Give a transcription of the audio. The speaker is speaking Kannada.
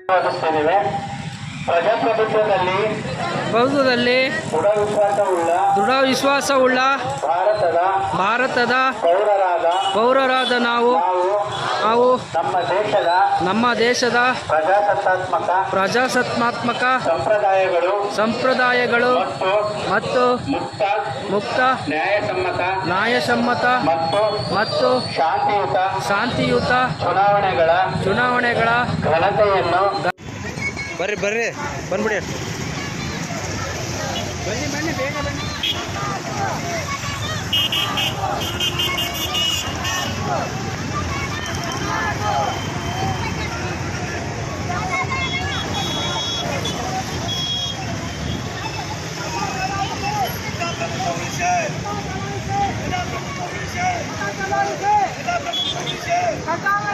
ವಾದಿಸುತ್ತೇವೆ. ಪ್ರಜಾಪ್ರಭುತ್ವದಲ್ಲಿ ದೃಢ ವಿಶ್ವಾಸವುಳ್ಳ ಭಾರತದ ಪೌರರಾದ ನಾವು ನಮ್ಮ ದೇಶದ ಪ್ರಜಾಸತ್ತಾತ್ಮಕ ಸಂಪ್ರದಾಯಗಳು ಮತ್ತು ಮುಕ್ತ ನ್ಯಾಯಸಮ್ಮತ ಮತ್ತು ಶಾಂತಿಯುತ ಚುನಾವಣೆಗಳ ಘನತೆಯನ್ನು ಬರ್ರಿ ಬಂದ್ಬಿಡಿ. ಬನ್ನಿ ಬೇಗ ಬನ್ನಿ. ಸರ್ಕಾರ